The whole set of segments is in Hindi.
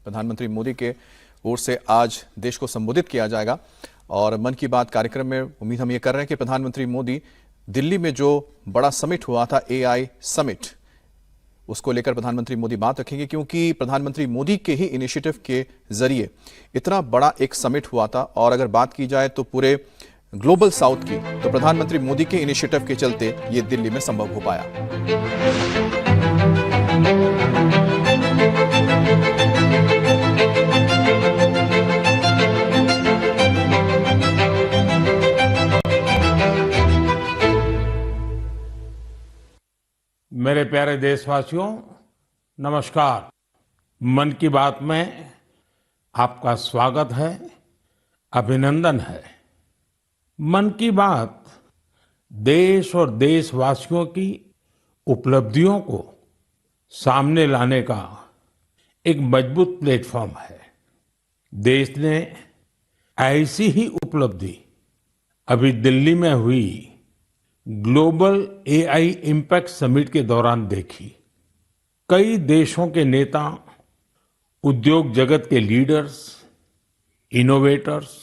प्रधानमंत्री मोदी के ओर से आज देश को संबोधित किया जाएगा। और मन की बात कार्यक्रम में उम्मीद हम ये कर रहे हैं कि प्रधानमंत्री मोदी दिल्ली में जो बड़ा समिट हुआ था एआई समिट, उसको लेकर प्रधानमंत्री मोदी बात रखेंगे, क्योंकि प्रधानमंत्री मोदी के ही इनिशिएटिव के जरिए इतना बड़ा एक समिट हुआ था। और अगर बात की जाए तो पूरे ग्लोबल साउथ की, तो प्रधानमंत्री मोदी के इनिशिएटिव के चलते ये दिल्ली में संभव हो पाया। मेरे प्यारे देशवासियों, नमस्कार। मन की बात में आपका स्वागत है, अभिनंदन है। मन की बात देश और देशवासियों की उपलब्धियों को सामने लाने का एक मजबूत प्लेटफॉर्म है। देश ने ऐसी ही उपलब्धि अभी दिल्ली में हुई ग्लोबल एआई इम्पैक्ट समिट के दौरान देखी। कई देशों के नेता, उद्योग जगत के लीडर्स, इनोवेटर्स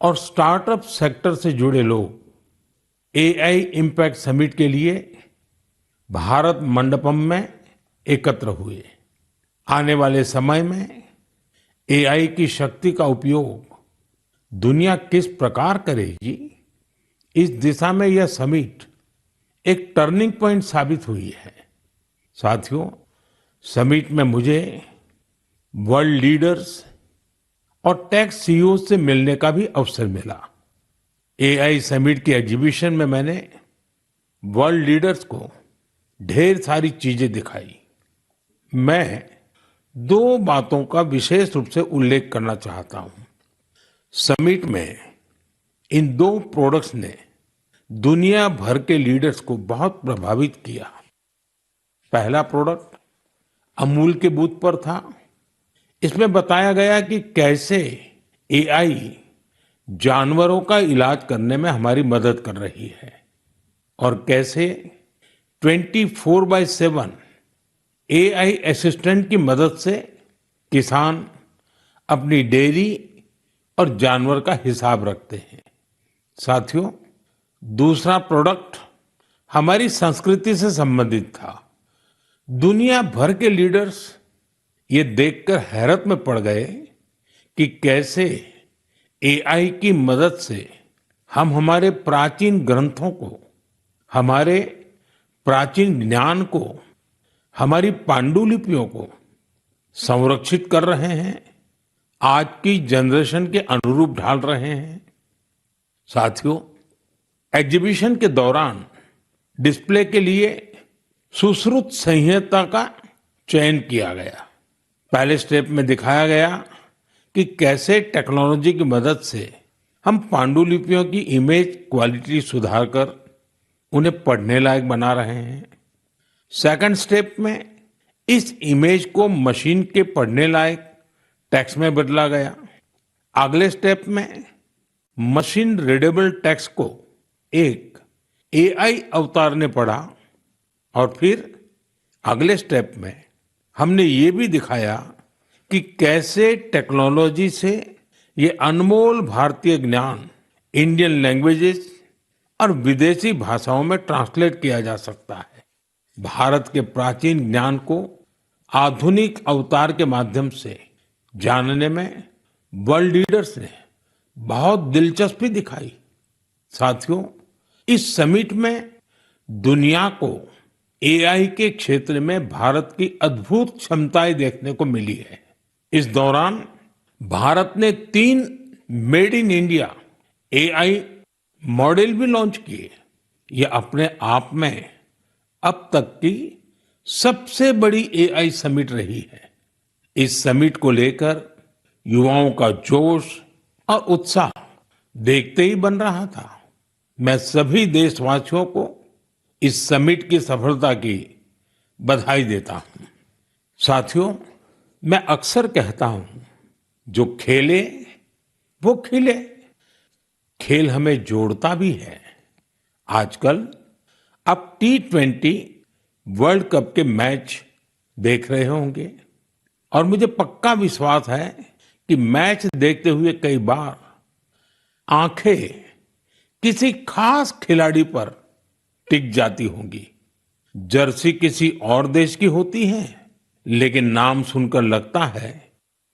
और स्टार्टअप सेक्टर से जुड़े लोग एआई इम्पैक्ट समिट के लिए भारत मंडपम में एकत्र हुए। आने वाले समय में एआई की शक्ति का उपयोग दुनिया किस प्रकार करेगी, इस दिशा में यह समिट एक टर्निंग पॉइंट साबित हुई है। साथियों, समिट में मुझे वर्ल्ड लीडर्स और टेक सीईओ से मिलने का भी अवसर मिला। एआई समिट की एग्जीबिशन में मैंने वर्ल्ड लीडर्स को ढेर सारी चीजें दिखाई। मैं दो बातों का विशेष रूप से उल्लेख करना चाहता हूं। समिट में इन दो प्रोडक्ट्स ने दुनिया भर के लीडर्स को बहुत प्रभावित किया। पहला प्रोडक्ट अमूल के बूथ पर था। इसमें बताया गया कि कैसे एआई जानवरों का इलाज करने में हमारी मदद कर रही है और कैसे 24/7 एआई असिस्टेंट की मदद से किसान अपनी डेयरी और जानवर का हिसाब रखते हैं। साथियों, दूसरा प्रोडक्ट हमारी संस्कृति से संबंधित था। दुनिया भर के लीडर्स ये देखकर हैरत में पड़ गए कि कैसे एआई की मदद से हम हमारे प्राचीन ग्रंथों को, हमारे प्राचीन ज्ञान को, हमारी पांडुलिपियों को संरक्षित कर रहे हैं, आज की जनरेशन के अनुरूप ढाल रहे हैं। साथियों, एग्जीबिशन के दौरान डिस्प्ले के लिए सुश्रुत संहिता का चयन किया गया। पहले स्टेप में दिखाया गया कि कैसे टेक्नोलॉजी की मदद से हम पांडुलिपियों की इमेज क्वालिटी सुधारकर उन्हें पढ़ने लायक बना रहे हैं। सेकंड स्टेप में इस इमेज को मशीन के पढ़ने लायक टेक्स्ट में बदला गया। अगले स्टेप में मशीन रीडेबल टेक्स्ट को एक एआई अवतार ने पढ़ा और फिर अगले स्टेप में हमने ये भी दिखाया कि कैसे टेक्नोलॉजी से ये अनमोल भारतीय ज्ञान इंडियन लैंग्वेजेस और विदेशी भाषाओं में ट्रांसलेट किया जा सकता है। भारत के प्राचीन ज्ञान को आधुनिक अवतार के माध्यम से जानने में वर्ल्ड लीडर्स ने बहुत दिलचस्पी दिखाई। साथियों, इस समिट में दुनिया को एआई के क्षेत्र में भारत की अद्भुत क्षमताएं देखने को मिली है। इस दौरान भारत ने 3 made in India AI model भी लॉन्च किए। ये अपने आप में अब तक की सबसे बड़ी एआई समिट रही है। इस समिट को लेकर युवाओं का जोश और उत्साह देखते ही बन रहा था। मैं सभी देशवासियों को इस समिट की सफलता की बधाई देता हूं। साथियों, मैं अक्सर कहता हूं, जो खेले वो खिले। खेल हमें जोड़ता भी है। आजकल आप T20 वर्ल्ड कप के मैच देख रहे होंगे। और मुझे पक्का विश्वास है कि मैच देखते हुए कई बार आंखें किसी खास खिलाड़ी पर टिक जाती होंगी। जर्सी किसी और देश की होती है, लेकिन नाम सुनकर लगता है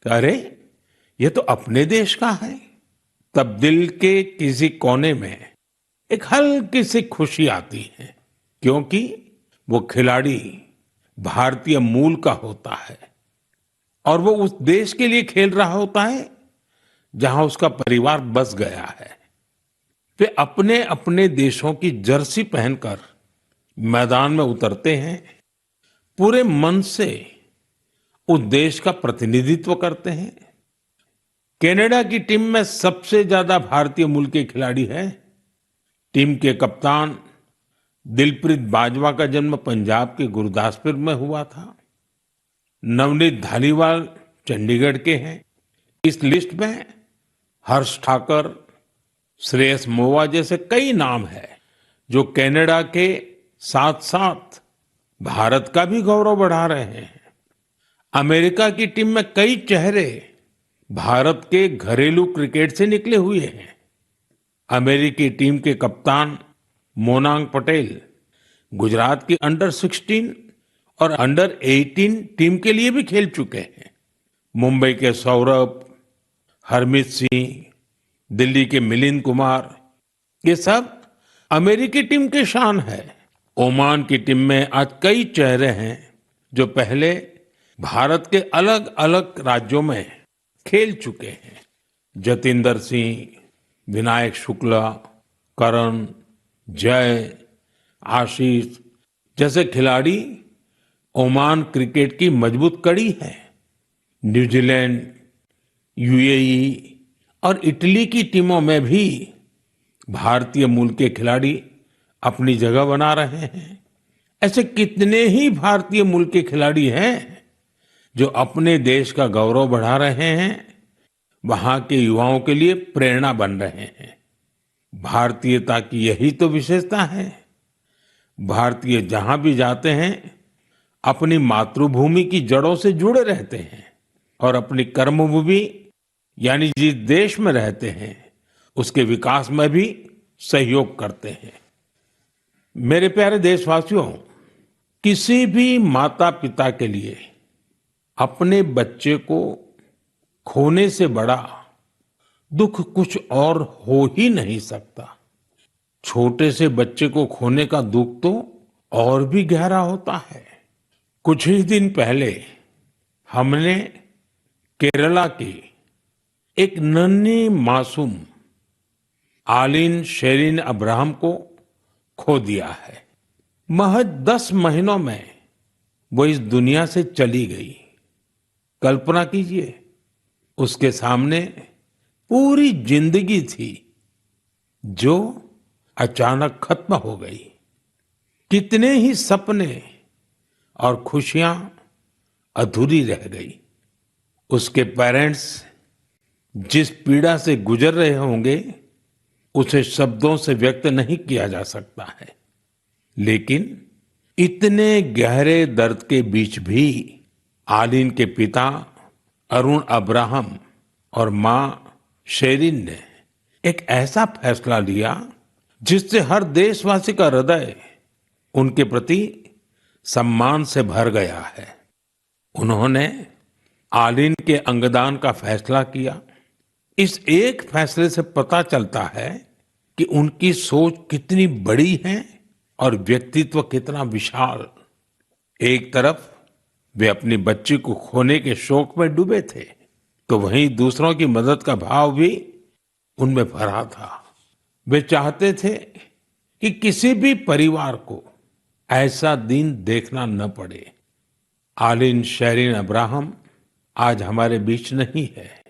कि अरे ये तो अपने देश का है। तब दिल के किसी कोने में एक हल्की सी खुशी आती है, क्योंकि वो खिलाड़ी भारतीय मूल का होता है और वो उस देश के लिए खेल रहा होता है जहां उसका परिवार बस गया है। वे अपने अपने देशों की जर्सी पहनकर मैदान में उतरते हैं, पूरे मन से उस देश का प्रतिनिधित्व करते हैं। कनाडा की टीम में सबसे ज्यादा भारतीय मूल के खिलाड़ी हैं। टीम के कप्तान दिलप्रीत बाजवा का जन्म पंजाब के गुरदासपुर में हुआ था। नवनीत धालीवाल चंडीगढ़ के हैं। इस लिस्ट में हर्ष ठाकर, श्रेयस मोवा जैसे कई नाम हैं जो कनाडा के साथ साथ भारत का भी गौरव बढ़ा रहे हैं। अमेरिका की टीम में कई चेहरे भारत के घरेलू क्रिकेट से निकले हुए हैं। अमेरिकी टीम के कप्तान मोनांग पटेल गुजरात की अंडर 16 और अंडर 18 टीम के लिए भी खेल चुके हैं। मुंबई के सौरभ, हरमीत सिंह, दिल्ली के मिलिंद कुमार, ये सब अमेरिकी टीम के शान है। ओमान की टीम में आज कई चेहरे हैं जो पहले भारत के अलग अलग राज्यों में खेल चुके हैं। जतिंदर सिंह, विनायक शुक्ला, करण, जय, आशीष जैसे खिलाड़ी ओमान क्रिकेट की मजबूत कड़ी है। न्यूजीलैंड, यूएई और इटली की टीमों में भी भारतीय मूल के खिलाड़ी अपनी जगह बना रहे हैं। ऐसे कितने ही भारतीय मूल के खिलाड़ी हैं जो अपने देश का गौरव बढ़ा रहे हैं, वहां के युवाओं के लिए प्रेरणा बन रहे हैं। भारतीयता की यही तो विशेषता है। भारतीय जहां भी जाते हैं अपनी मातृभूमि की जड़ों से जुड़े रहते हैं और अपनी कर्मभूमि यानी जिस देश में रहते हैं उसके विकास में भी सहयोग करते हैं। मेरे प्यारे देशवासियों, किसी भी माता पिता के लिए अपने बच्चे को खोने से बड़ा दुख कुछ और हो ही नहीं सकता। छोटे से बच्चे को खोने का दुख तो और भी गहरा होता है। कुछ ही दिन पहले हमने केरला की एक नन्ही मासूम आलिन शेरिन अब्राहम को खो दिया है। महज 10 महीनों में वो इस दुनिया से चली गई। कल्पना कीजिए, उसके सामने पूरी जिंदगी थी जो अचानक खत्म हो गई। कितने ही सपने और खुशियां अधूरी रह गई। उसके पेरेंट्स जिस पीड़ा से गुजर रहे होंगे उसे शब्दों से व्यक्त नहीं किया जा सकता है। लेकिन इतने गहरे दर्द के बीच भी आलिन के पिता अरुण अब्राहम और मां शेरिन ने एक ऐसा फैसला लिया जिससे हर देशवासी का हृदय उनके प्रति सम्मान से भर गया है। उन्होंने आलिन के अंगदान का फैसला किया। इस एक फैसले से पता चलता है कि उनकी सोच कितनी बड़ी है और व्यक्तित्व कितना विशाल। एक तरफ वे अपनी बच्ची को खोने के शोक में डूबे थे, तो वहीं दूसरों की मदद का भाव भी उनमें भरा था। वे चाहते थे कि किसी भी परिवार को ऐसा दिन देखना न पड़े। आलिन शेरिन अब्राहम आज हमारे बीच नहीं है,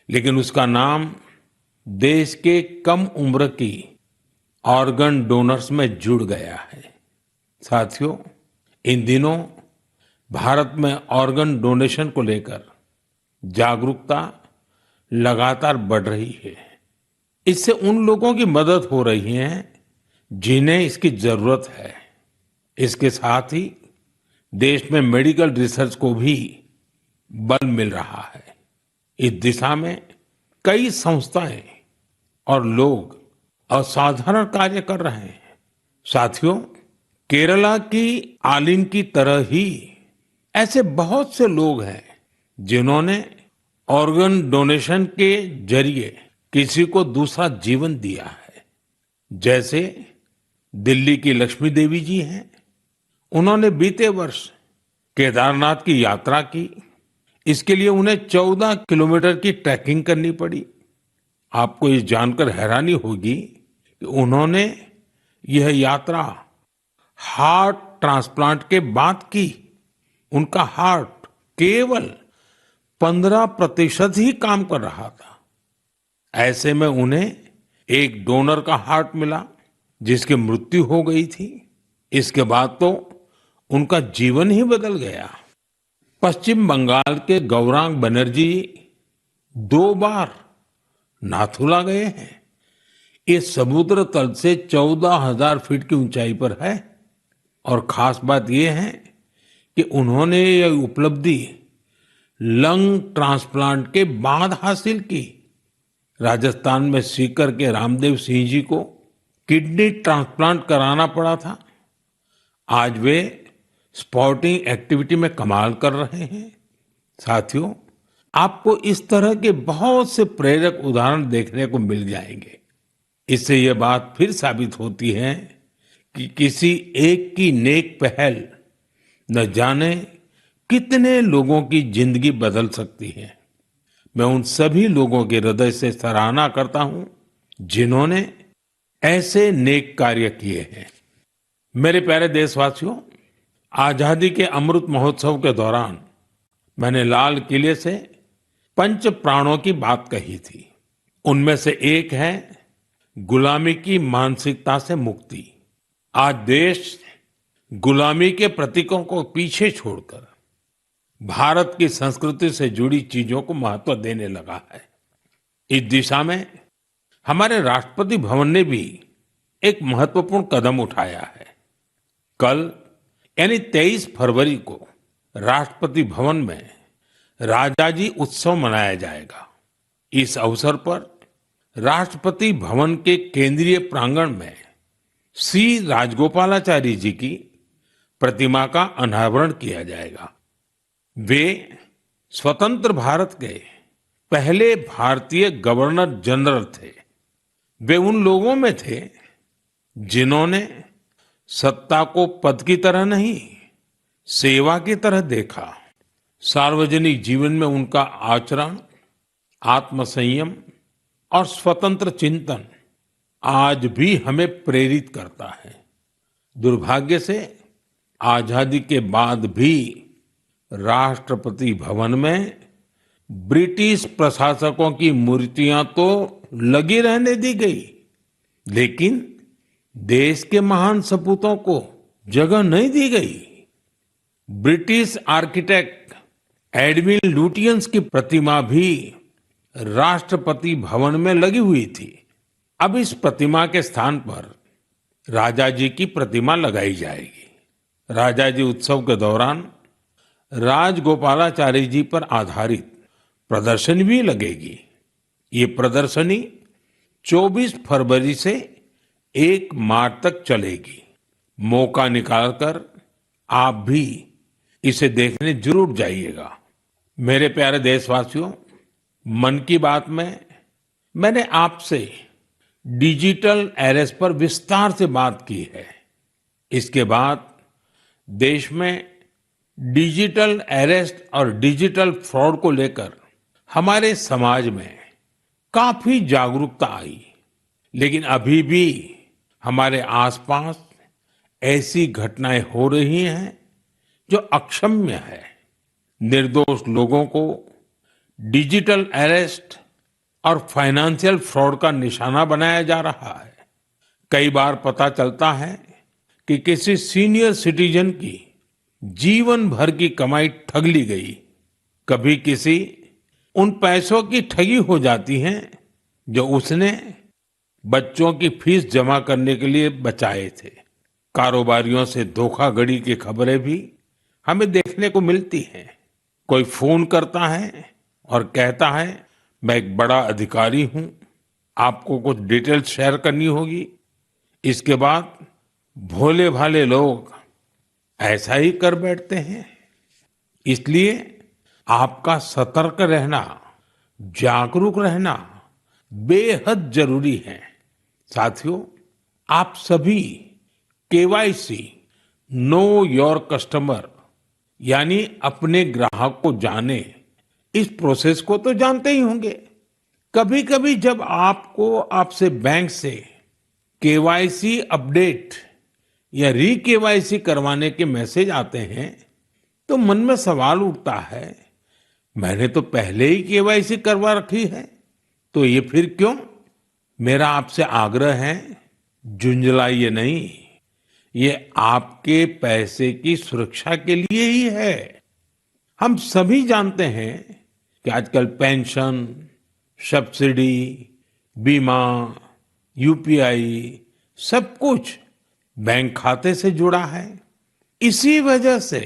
लेकिन उसका नाम देश के कम उम्र की ऑर्गन डोनर्स में जुड़ गया है। साथियों, इन दिनों भारत में ऑर्गन डोनेशन को लेकर जागरूकता लगातार बढ़ रही है। इससे उन लोगों की मदद हो रही है जिन्हें इसकी जरूरत है। इसके साथ ही देश में मेडिकल रिसर्च को भी बल मिल रहा है। इस दिशा में कई संस्थाएं और लोग असाधारण कार्य कर रहे हैं। साथियों, केरला की आलिन की तरह ही ऐसे बहुत से लोग हैं जिन्होंने ऑर्गन डोनेशन के जरिए किसी को दूसरा जीवन दिया है। जैसे दिल्ली की लक्ष्मी देवी जी हैं। उन्होंने बीते वर्ष केदारनाथ की यात्रा की। इसके लिए उन्हें 14 किलोमीटर की ट्रैकिंग करनी पड़ी। आपको ये जानकर हैरानी होगी कि उन्होंने यह यात्रा हार्ट ट्रांसप्लांट के बाद की। उनका हार्ट केवल 15% ही काम कर रहा था। ऐसे में उन्हें एक डोनर का हार्ट मिला जिसकी मृत्यु हो गई थी। इसके बाद तो उनका जीवन ही बदल गया। पश्चिम बंगाल के गौरांग बनर्जी 2 बार नाथुला गए हैं। ये समुद्र तल से 14,000 फीट की ऊंचाई पर है। और खास बात यह है कि उन्होंने यह उपलब्धि लंग ट्रांसप्लांट के बाद हासिल की। राजस्थान में सीकर के रामदेव सिंह जी को किडनी ट्रांसप्लांट कराना पड़ा था। आज वे स्पोर्टिंग एक्टिविटी में कमाल कर रहे हैं। साथियों, आपको इस तरह के बहुत से प्रेरक उदाहरण देखने को मिल जाएंगे। इससे यह बात फिर साबित होती है कि किसी एक की नेक पहल न जाने कितने लोगों की जिंदगी बदल सकती है। मैं उन सभी लोगों के हृदय से सराहना करता हूं जिन्होंने ऐसे नेक कार्य किए हैं। मेरे प्यारे देशवासियों, आजादी के अमृत महोत्सव के दौरान मैंने लाल किले से पंच प्राणों की बात कही थी। उनमें से एक है गुलामी की मानसिकता से मुक्ति। आज देश गुलामी के प्रतीकों को पीछे छोड़कर भारत की संस्कृति से जुड़ी चीजों को महत्व देने लगा है। इस दिशा में हमारे राष्ट्रपति भवन ने भी एक महत्वपूर्ण कदम उठाया है। कल यानी 23 फरवरी को राष्ट्रपति भवन में राजाजी उत्सव मनाया जाएगा। इस अवसर पर राष्ट्रपति भवन के केंद्रीय प्रांगण में सी राजगोपालाचारी जी की प्रतिमा का अनावरण किया जाएगा। वे स्वतंत्र भारत के पहले भारतीय गवर्नर जनरल थे। वे उन लोगों में थे जिन्होंने सत्ता को पद की तरह नहीं, सेवा की तरह देखा। सार्वजनिक जीवन में उनका आचरण, आत्मसंयम और स्वतंत्र चिंतन आज भी हमें प्रेरित करता है। दुर्भाग्य से आजादी के बाद भी राष्ट्रपति भवन में ब्रिटिश प्रशासकों की मूर्तियां तो लगी रहने दी गई, लेकिन देश के महान सपूतों को जगह नहीं दी गई। ब्रिटिश आर्किटेक्ट एडविन लुटियंस की प्रतिमा भी राष्ट्रपति भवन में लगी हुई थी। अब इस प्रतिमा के स्थान पर राजा जी की प्रतिमा लगाई जाएगी। राजा जी उत्सव के दौरान राजगोपालाचारी जी पर आधारित प्रदर्शनी भी लगेगी। ये प्रदर्शनी 24 फरवरी से 1 मार्च तक चलेगी। मौका निकालकर आप भी इसे देखने जरूर जाइएगा। मेरे प्यारे देशवासियों, मन की बात में मैंने आपसे डिजिटल अरेस्ट पर विस्तार से बात की है। इसके बाद देश में डिजिटल अरेस्ट और डिजिटल फ्रॉड को लेकर हमारे समाज में काफी जागरूकता आई, लेकिन अभी भी हमारे आसपास ऐसी घटनाएं हो रही हैं जो अक्षम्य है। निर्दोष लोगों को डिजिटल अरेस्ट और फाइनेंशियल फ्रॉड का निशाना बनाया जा रहा है। कई बार पता चलता है कि किसी सीनियर सिटीजन की जीवन भर की कमाई ठग ली गई। कभी किसी उन पैसों की ठगी हो जाती है जो उसने बच्चों की फीस जमा करने के लिए बचाए थे। कारोबारियों से धोखाधड़ी की खबरें भी हमें देखने को मिलती हैं। कोई फोन करता है और कहता है मैं एक बड़ा अधिकारी हूं, आपको कुछ डिटेल्स शेयर करनी होगी। इसके बाद भोले भाले लोग ऐसा ही कर बैठते हैं। इसलिए आपका सतर्क रहना, जागरूक रहना बेहद जरूरी है। साथियों, आप सभी केवाईसी, नो योर कस्टमर, यानी अपने ग्राहक को जाने, इस प्रोसेस को तो जानते ही होंगे। कभी कभी जब आपको आपसे बैंक से केवाईसी अपडेट या री केवाईसी करवाने के मैसेज आते हैं तो मन में सवाल उठता है, मैंने तो पहले ही केवाईसी करवा रखी है, तो ये फिर क्यों? मेरा आपसे आग्रह है, झुंझलाइए नहीं। ये आपके पैसे की सुरक्षा के लिए ही है। हम सभी जानते हैं कि आजकल पेंशन, सब्सिडी, बीमा, यूपीआई सब कुछ बैंक खाते से जुड़ा है। इसी वजह से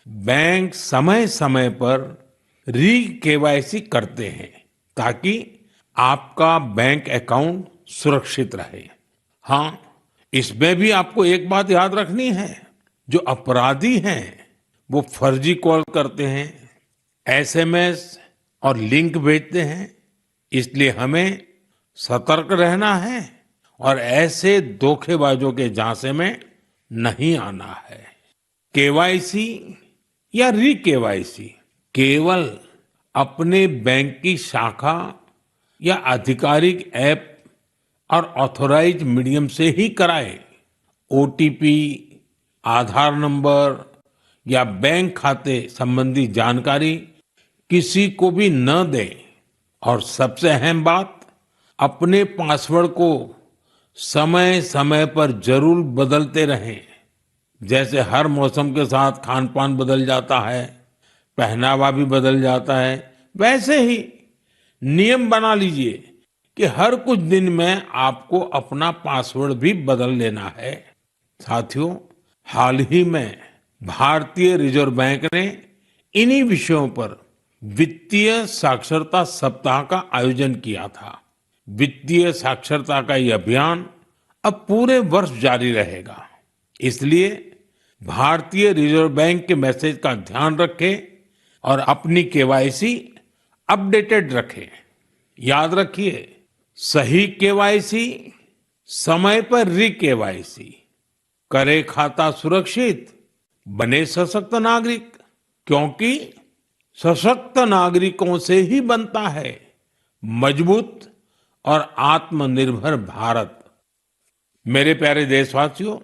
बैंक समय समय पर री केवाईसी करते हैं ताकि आपका बैंक अकाउंट सुरक्षित रहे। हाँ, इसमें भी आपको एक बात याद रखनी है, जो अपराधी हैं वो फर्जी कॉल करते हैं, एसएमएस और लिंक भेजते हैं। इसलिए हमें सतर्क रहना है और ऐसे धोखेबाजों के झांसे में नहीं आना है। केवाईसी या री केवाईसी केवल अपने बैंक की शाखा या आधिकारिक ऐप और ऑथोराइज मीडियम से ही कराए। ओटीपी, आधार नंबर या बैंक खाते संबंधी जानकारी किसी को भी न दें। और सबसे अहम बात, अपने पासवर्ड को समय समय पर जरूर बदलते रहें। जैसे हर मौसम के साथ खान पान बदल जाता है, पहनावा भी बदल जाता है, वैसे ही नियम बना लीजिए कि हर कुछ दिन में आपको अपना पासवर्ड भी बदल लेना है। साथियों, हाल ही में भारतीय रिजर्व बैंक ने इन्हीं विषयों पर वित्तीय साक्षरता सप्ताह का आयोजन किया था। वित्तीय साक्षरता का ये अभियान अब पूरे वर्ष जारी रहेगा। इसलिए भारतीय रिजर्व बैंक के मैसेज का ध्यान रखें और अपनी केवाईसी अपडेटेड रखें। याद रखिए, सही केवाईसी, समय पर री केवाईसी, करे खाता सुरक्षित, बने सशक्त नागरिक, क्योंकि सशक्त नागरिकों से ही बनता है मजबूत और आत्मनिर्भर भारत। मेरे प्यारे देशवासियों,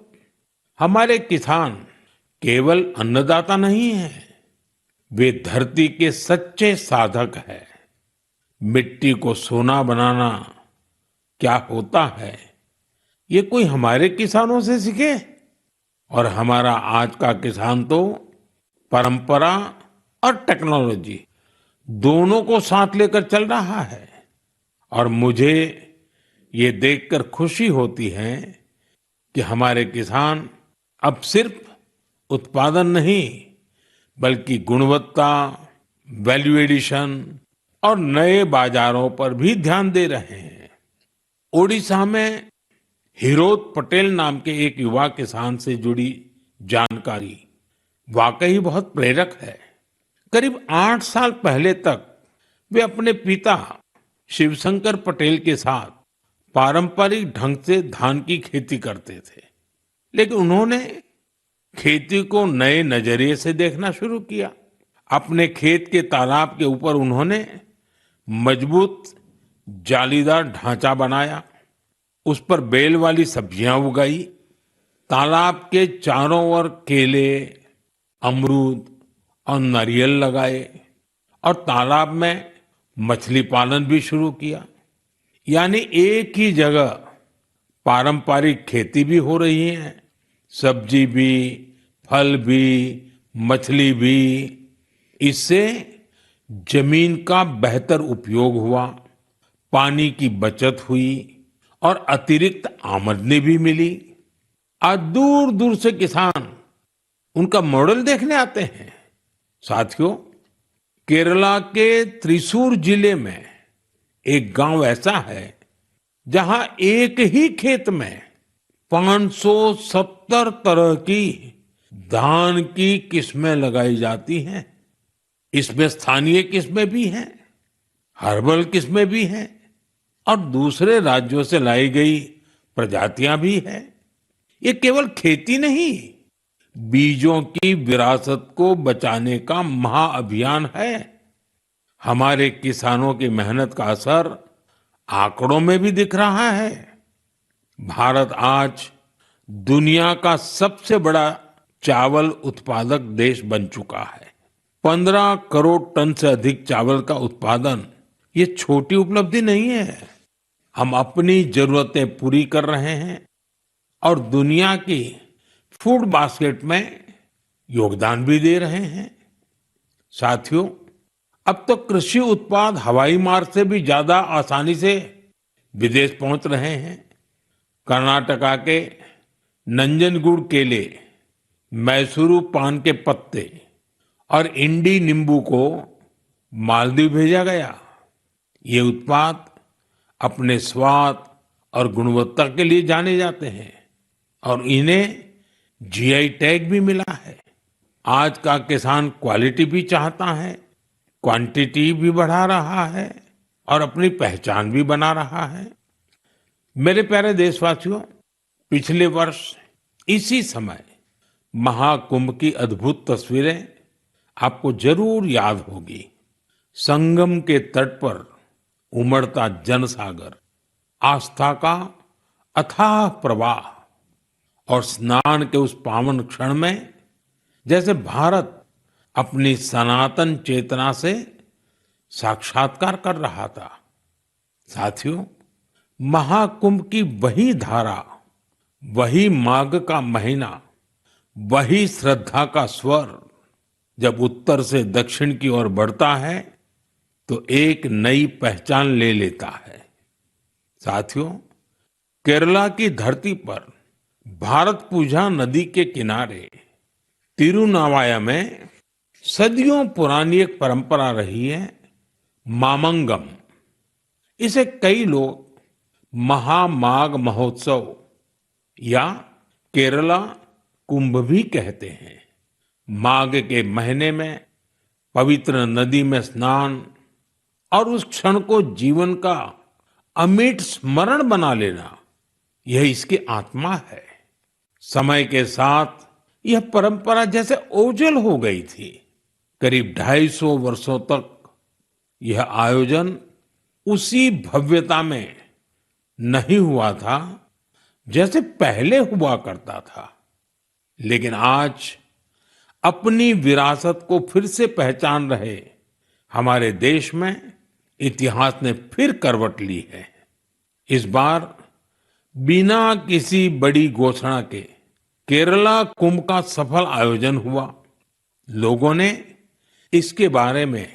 हमारे किसान केवल अन्नदाता नहीं हैं, वे धरती के सच्चे साधक हैं। मिट्टी को सोना बनाना क्या होता है, ये कोई हमारे किसानों से सीखे। और हमारा आज का किसान तो परंपरा और टेक्नोलॉजी दोनों को साथ लेकर चल रहा है। और मुझे ये देखकर खुशी होती है कि हमारे किसान अब सिर्फ उत्पादन नहीं, बल्कि गुणवत्ता, वैल्यू एडिशन और नए बाजारों पर भी ध्यान दे रहे हैं। ओडिशा में हिरोत पटेल नाम के एक युवा किसान से जुड़ी जानकारी वाकई बहुत प्रेरक है। करीब 8 साल पहले तक वे अपने पिता शिवशंकर पटेल के साथ पारंपरिक ढंग से धान की खेती करते थे, लेकिन उन्होंने खेती को नए नजरिए से देखना शुरू किया। अपने खेत के तालाब के ऊपर उन्होंने मजबूत जालीदार ढांचा बनाया, उस पर बेल वाली सब्जियां उगाई, तालाब के चारों ओर केले, अमरूद और नारियल लगाए और तालाब में मछली पालन भी शुरू किया। यानी एक ही जगह पारंपरिक खेती भी हो रही है, सब्जी भी, फल भी, मछली भी। इससे जमीन का बेहतर उपयोग हुआ, पानी की बचत हुई और अतिरिक्त आमदनी भी मिली। आज दूर दूर से किसान उनका मॉडल देखने आते हैं। साथियों, केरला के त्रिशूर जिले में एक गांव ऐसा है जहां एक ही खेत में 570 तरह की धान की किस्में लगाई जाती हैं। इसमें स्थानीय किस्में भी हैं, हर्बल किस्में भी हैं और दूसरे राज्यों से लाई गई प्रजातियां भी हैं। ये केवल खेती नहीं, बीजों की विरासत को बचाने का महाअभियान है। हमारे किसानों की मेहनत का असर आंकड़ों में भी दिख रहा है। भारत आज दुनिया का सबसे बड़ा चावल उत्पादक देश बन चुका है। 15 करोड़ टन से अधिक चावल का उत्पादन ये छोटी उपलब्धि नहीं है। हम अपनी जरूरतें पूरी कर रहे हैं और दुनिया की फूड बास्केट में योगदान भी दे रहे हैं। साथियों, अब तो कृषि उत्पाद हवाई मार्ग से भी ज्यादा आसानी से विदेश पहुंच रहे हैं। कर्नाटका के नंजनगुड केले, मैसूरू पान के पत्ते और इंडी नींबू को मालदीव भेजा गया। ये उत्पाद अपने स्वाद और गुणवत्ता के लिए जाने जाते हैं और इन्हें जीआई टैग भी मिला है। आज का किसान क्वालिटी भी चाहता है, क्वांटिटी भी बढ़ा रहा है और अपनी पहचान भी बना रहा है। मेरे प्यारे देशवासियों, पिछले वर्ष इसी समय महाकुंभ की अद्भुत तस्वीरें आपको जरूर याद होगी। संगम के तट पर उमड़ता जनसागर, आस्था का अथाह प्रवाह और स्नान के उस पावन क्षण में जैसे भारत अपनी सनातन चेतना से साक्षात्कार कर रहा था। साथियों, महाकुंभ की वही धारा, वही माघ का महीना, वही श्रद्धा का स्वर जब उत्तर से दक्षिण की ओर बढ़ता है तो एक नई पहचान ले लेता है। साथियों, केरला की धरती पर भारत पूजा नदी के किनारे तिरुनावाया में सदियों पुरानी एक परंपरा रही है, मामंगम। इसे कई लोग महामाघ महोत्सव या केरला कुंभ भी कहते हैं। माघ के महीने में पवित्र नदी में स्नान और उस क्षण को जीवन का अमिट स्मरण बना लेना, यह इसकी आत्मा है। समय के साथ यह परंपरा जैसे ओझल हो गई थी। करीब 250 वर्षों तक यह आयोजन उसी भव्यता में नहीं हुआ था जैसे पहले हुआ करता था। लेकिन आज अपनी विरासत को फिर से पहचान रहे हमारे देश में इतिहास ने फिर करवट ली है। इस बार बिना किसी बड़ी घोषणा के केरला कुंभ का सफल आयोजन हुआ। लोगों ने इसके बारे में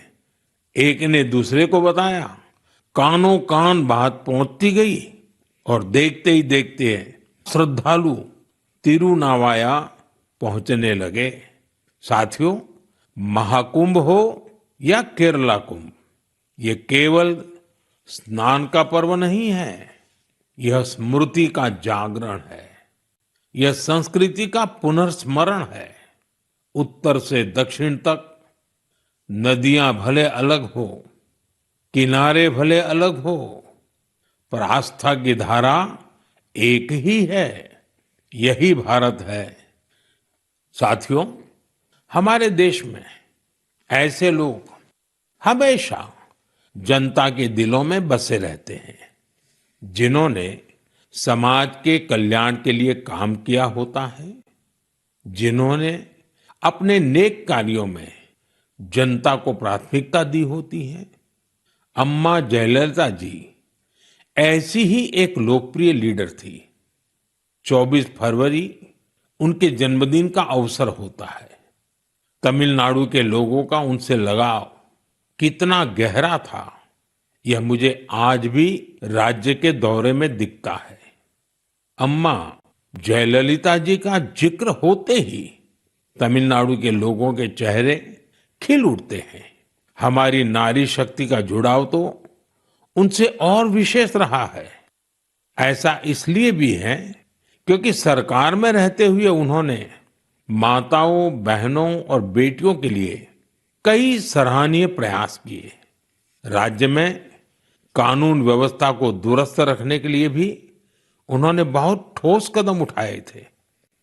एक ने दूसरे को बताया, कानों कान बात पहुंचती गई और देखते ही देखते श्रद्धालु तिरुनावाया पहुंचने लगे। साथियों, महाकुंभ हो या केरला कुंभ, ये केवल स्नान का पर्व नहीं है, यह स्मृति का जागरण है, यह संस्कृति का पुनर्स्मरण है। उत्तर से दक्षिण तक नदियां भले अलग हो, किनारे भले अलग हो, पर आस्था की धारा एक ही है, यही भारत है। साथियों, हमारे देश में ऐसे लोग हमेशा जनता के दिलों में बसे रहते हैं, जिन्होंने समाज के कल्याण के लिए काम किया होता है, जिन्होंने अपने नेक कार्यों में जनता को प्राथमिकता दी होती है। अम्मा जयललिता जी ऐसी ही एक लोकप्रिय लीडर थी। 24 फरवरी उनके जन्मदिन का अवसर होता है। तमिलनाडु के लोगों का उनसे लगाव कितना गहरा था, यह मुझे आज भी राज्य के दौरे में दिखता है। अम्मा जयललिता जी का जिक्र होते ही तमिलनाडु के लोगों के चेहरे खिल उठते हैं। हमारी नारी शक्ति का जुड़ाव तो उनसे और विशेष रहा है। ऐसा इसलिए भी है क्योंकि सरकार में रहते हुए उन्होंने माताओं, बहनों और बेटियों के लिए कई सराहनीय प्रयास किए। राज्य में कानून व्यवस्था को दुरुस्त रखने के लिए भी उन्होंने बहुत ठोस कदम उठाए थे।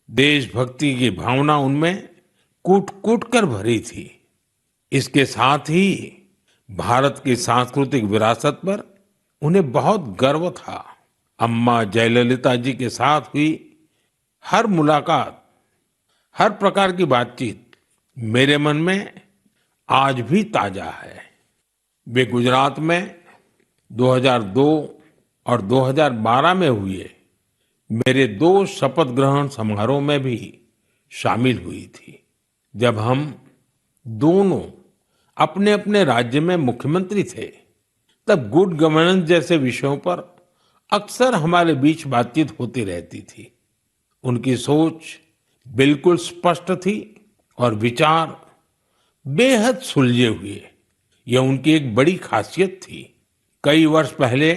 देशभक्ति की भावना उनमें कूट कूट कर भरी थी। इसके साथ ही भारत की सांस्कृतिक विरासत पर उन्हें बहुत गर्व था। अम्मा जयललिता जी के साथ हुई हर मुलाकात, हर प्रकार की बातचीत मेरे मन में आज भी ताजा है। वे गुजरात में 2002 और 2012 में हुए मेरे 2 शपथ ग्रहण समारोह में भी शामिल हुई थी, जब हम दोनों अपने अपने राज्य में मुख्यमंत्री थे। तब गुड गवर्नेंस जैसे विषयों पर अक्सर हमारे बीच बातचीत होती रहती थी। उनकी सोच बिल्कुल स्पष्ट थी और विचार बेहद सुलझे हुए। यह उनकी एक बड़ी खासियत थी। कई वर्ष पहले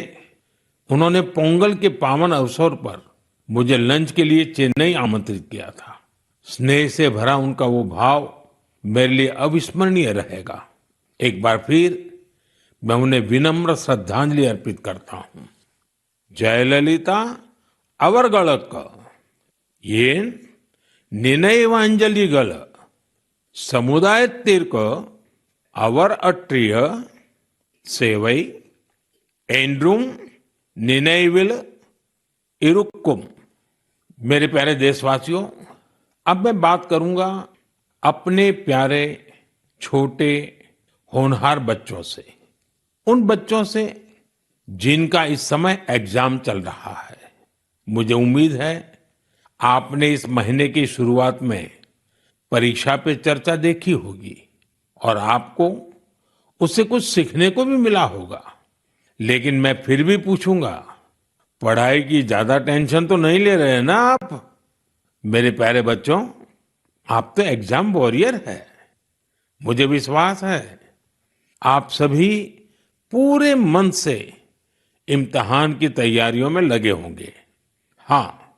उन्होंने पोंगल के पावन अवसर पर मुझे लंच के लिए चेन्नई आमंत्रित किया था। स्नेह से भरा उनका वो भाव मेरे लिए अविस्मरणीय रहेगा। एक बार फिर मैं उन्हें विनम्र श्रद्धांजलि अर्पित करता हूं। जयललिता अवरगड़क येन निनयवांजलिगल समुदाय तीर्क अवर अट्रिय सेवई एंड्रुम निनयविल इरुक्कुम। मेरे प्यारे देशवासियों, अब मैं बात करूंगा अपने प्यारे छोटे होनहार बच्चों से, उन बच्चों से जिनका इस समय एग्जाम चल रहा है। मुझे उम्मीद है आपने इस महीने की शुरुआत में परीक्षा पे चर्चा देखी होगी और आपको उससे कुछ सीखने को भी मिला होगा। लेकिन मैं फिर भी पूछूंगा, पढ़ाई की ज्यादा टेंशन तो नहीं ले रहे ना आप? मेरे प्यारे बच्चों, आप तो एग्जाम वॉरियर है। मुझे विश्वास है आप सभी पूरे मन से इम्तिहान की तैयारियों में लगे होंगे। हाँ,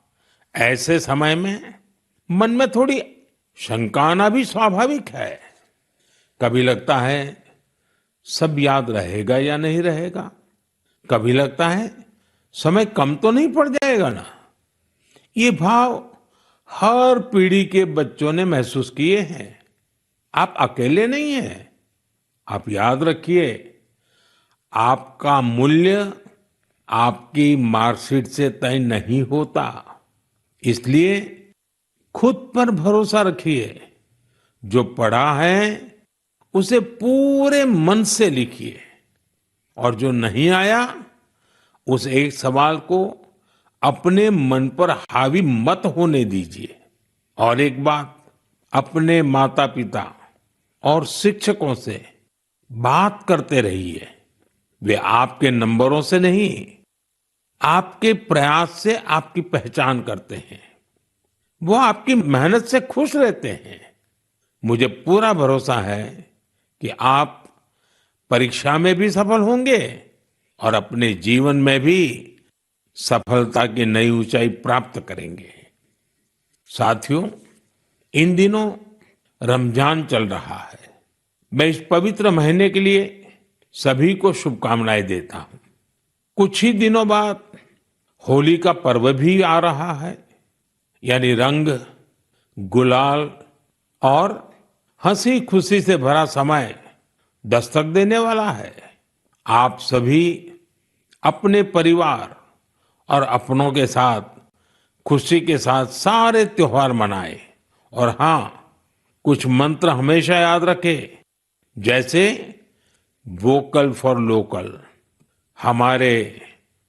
ऐसे समय में मन में थोड़ी शंका आना भी स्वाभाविक है। कभी लगता है सब याद रहेगा या नहीं रहेगा, कभी लगता है समय कम तो नहीं पड़ जाएगा ना। ये भाव हर पीढ़ी के बच्चों ने महसूस किए हैं। आप अकेले नहीं हैं। आप याद रखिए, आपका मूल्य आपकी मार्कशीट से तय नहीं होता। इसलिए खुद पर भरोसा रखिए। जो पढ़ा है उसे पूरे मन से लिखिए और जो नहीं आया उस एक सवाल को अपने मन पर हावी मत होने दीजिए। और एक बात, अपने माता पिता और शिक्षकों से बात करते रहिए। वे आपके नंबरों से नहीं, आपके प्रयास से आपकी पहचान करते हैं। वो आपकी मेहनत से खुश रहते हैं। मुझे पूरा भरोसा है कि आप परीक्षा में भी सफल होंगे और अपने जीवन में भी सफलता की नई ऊंचाई प्राप्त करेंगे। साथियों, इन दिनों रमजान चल रहा है। मैं इस पवित्र महीने के लिए सभी को शुभकामनाएं देता हूं। कुछ ही दिनों बाद होली का पर्व भी आ रहा है, यानी रंग, गुलाल और हंसी खुशी से भरा समय दस्तक देने वाला है। आप सभी अपने परिवार और अपनों के साथ खुशी के साथ सारे त्योहार मनाएं। और हाँ, कुछ मंत्र हमेशा याद रखें, जैसे वोकल फॉर लोकल। हमारे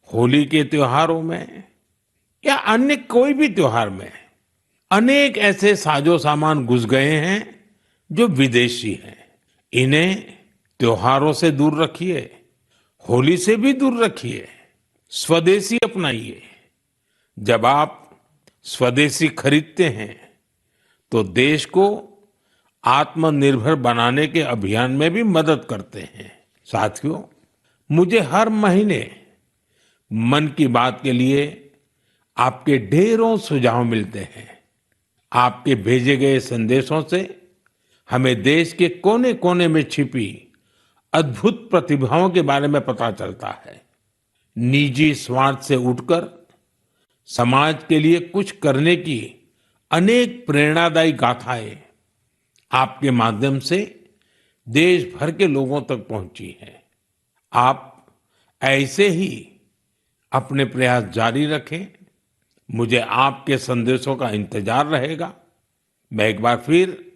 होली के त्योहारों में या अन्य कोई भी त्योहार में अनेक ऐसे साजो सामान घुस गए हैं जो विदेशी हैं। इन्हें त्योहारों से दूर रखिए, होली से भी दूर रखिए, स्वदेशी अपनाइए। जब आप स्वदेशी खरीदते हैं तो देश को आत्मनिर्भर बनाने के अभियान में भी मदद करते हैं। साथियों, मुझे हर महीने मन की बात के लिए आपके ढेरों सुझाव मिलते हैं। आपके भेजे गए संदेशों से हमें देश के कोने-कोने में छिपी अद्भुत प्रतिभाओं के बारे में पता चलता है। निजी स्वार्थ से उठकर समाज के लिए कुछ करने की अनेक प्रेरणादायी गाथाएं आपके माध्यम से देश भर के लोगों तक पहुंची हैं। आप ऐसे ही अपने प्रयास जारी रखें। मुझे आपके संदेशों का इंतजार रहेगा। मैं एक बार फिर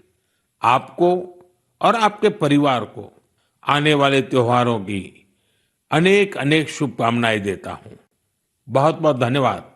आपको और आपके परिवार को आने वाले त्योहारों की अनेक अनेक शुभकामनाएं देता हूं। बहुत बहुत धन्यवाद।